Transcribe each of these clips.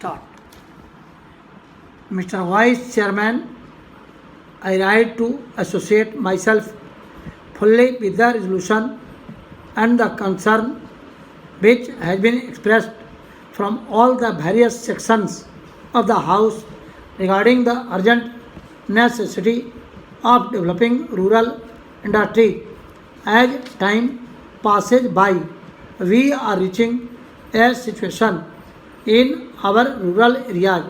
Start. Mr. Vice Chairman, I write to associate myself fully with the resolution and the concern which has been expressed from all the various sections of the House regarding the urgent necessity of developing rural industry. As time passes by, we are reaching a situation in our rural areas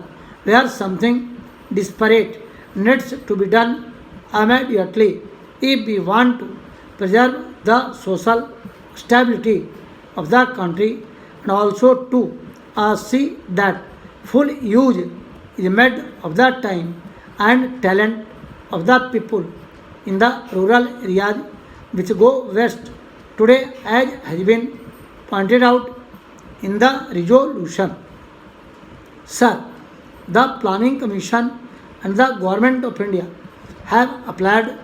where something disparate needs to be done immediately if we want to preserve the social stability of the country and also to see that full use is made of the time and talent of the people in the rural areas which go west today as has been pointed out in the resolution. Sir, the Planning Commission and the Government of India have applied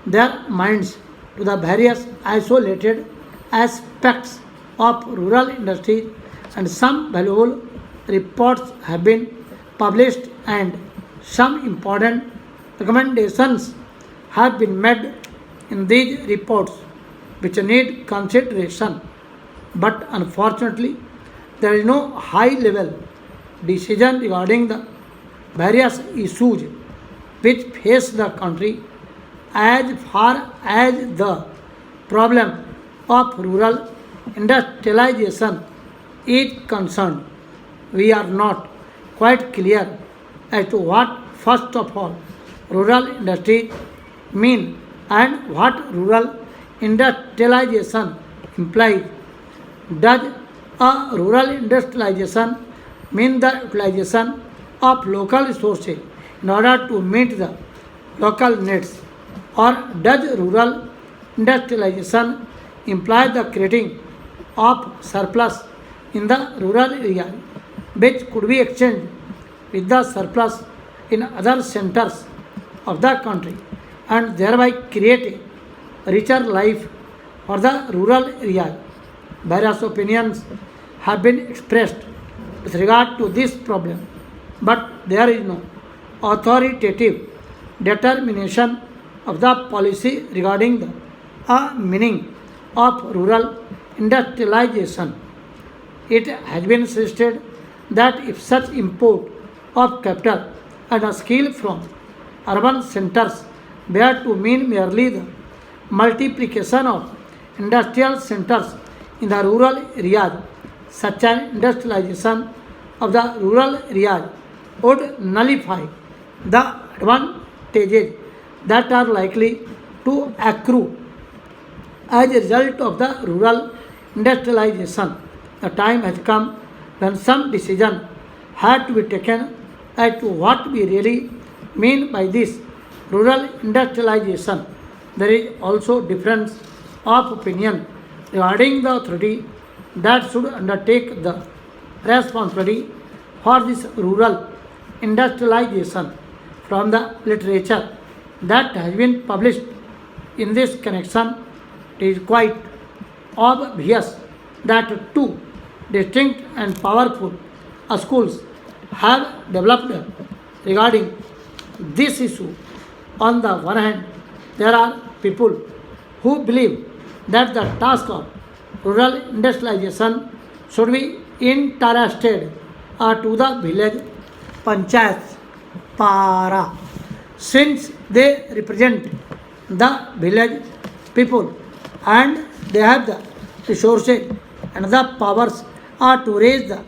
their minds to the various isolated aspects of rural industries and some valuable reports have been published and some important recommendations have been made in these reports which need consideration. But unfortunately, there is no high level decision regarding the various issues which face the country as far as the problem of rural industrialization is concerned. We are not quite clear as to what, first of all, rural industries mean and what rural industrialization implies. Does a rural industrialization mean the utilization of local resources in order to meet the local needs? Or does rural industrialization imply the creating of surplus in the rural area which could be exchanged with the surplus in other centers of the country and thereby create a richer life for the rural area? Various opinions have been expressed with regard to this problem, but there is no authoritative determination of the policy regarding the meaning of rural industrialization. It has been suggested that if such import of capital and a skill from urban centers were to mean merely the multiplication of industrial centers in the rural areas, such an industrialization of the rural areas would nullify the advantages that are likely to accrue as a result of the rural industrialization. The time has come when some decision had to be taken as to what we really mean by this rural industrialization. There is also difference of opinion regarding the authority that should undertake the responsibility for this rural industrialization. From the literature that has been published in this connection, it is quite obvious that two distinct and powerful schools have developed regarding this issue. On the one hand, there are people who believe that the task of rural industrialization should be entrusted to the village panchayats para, since they represent the village people and they have the resources and the powers to raise the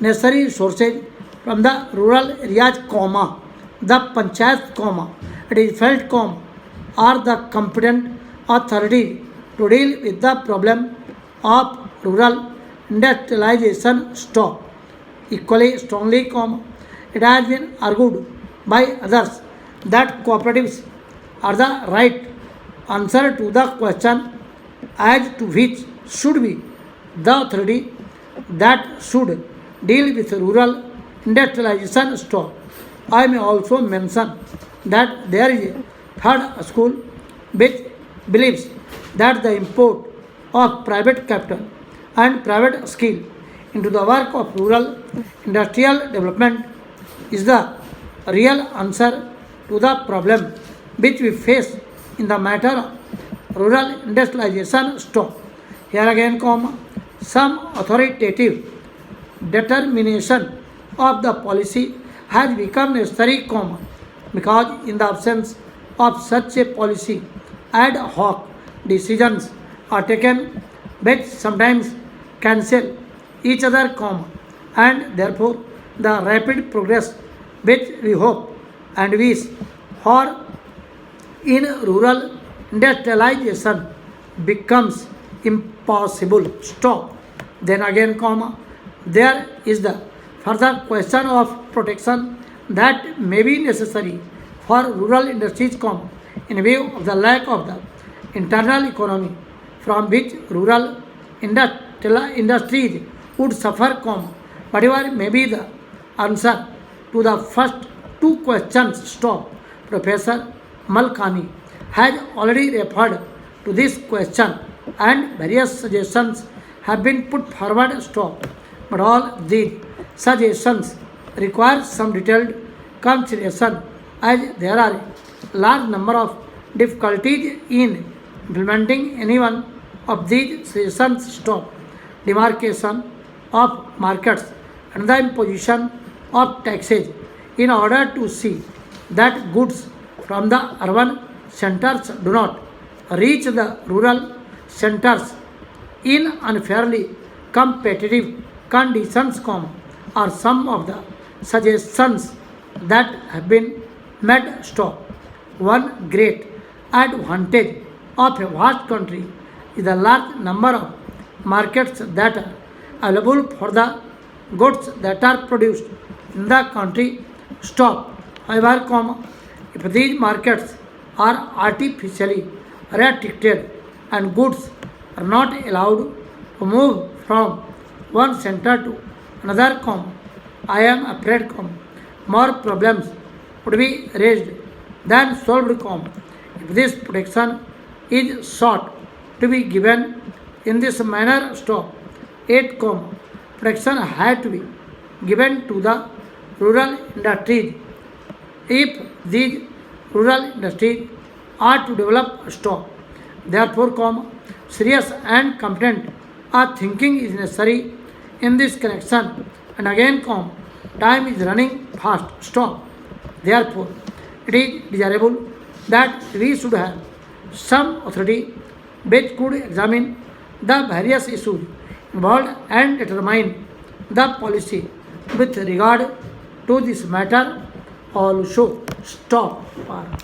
necessary resources from the rural areas, comma, the panchayat, comma, it is felt, comma, are the competent authority to deal with the problem of rural industrialization. Stop. Equally strongly, comma, it has been argued by others that cooperatives are the right answer to the question as to which should be the authority that should deal with rural industrialization. Stop. I may also mention that there is a third school which believes that the import of private capital and private skill into the work of rural industrial development is the real answer to the problem which we face in the matter of rural industrialization. Stop. Here again, some authoritative determination of the policy has become necessary, because in the absence of such a policy, ad hoc decisions are taken which sometimes cancel each other, and therefore the rapid progress which we hope and wish for in rural industrialization becomes impossible. Stop. Then again, there is the further question of protection that may be necessary for rural industries, in view of the lack of the internal economy from which rural industries would suffer, whatever may be the answer to the first two questions. Stop. Professor Malkani has already referred to this question and various suggestions have been put forward. Stop. But all these suggestions require some detailed consideration, as there are a large number of difficulties in implementing any one of these suggestions. Stop. Demarcation of markets and the imposition of taxes in order to see that goods from the urban centers do not reach the rural centers in unfairly competitive conditions, are some of the suggestions that have been made. Stop. One great advantage of a vast country is the large number of markets that are available for the goods that are produced in the country. Stop. However, if these markets are artificially restricted and goods are not allowed to move from one center to another, I am afraid, more problems would be raised than solved, if this protection is sought to be given in this manner. Stop. 8, protection had to be given to the rural industries if these rural industries are to develop. Stop. Therefore, serious and competent thinking is necessary in this connection. And again, time is running fast. Stop. Therefore, it is desirable that we should have some authority which could examine the various issues involved and determine the policy with regard to this matter also. Stop.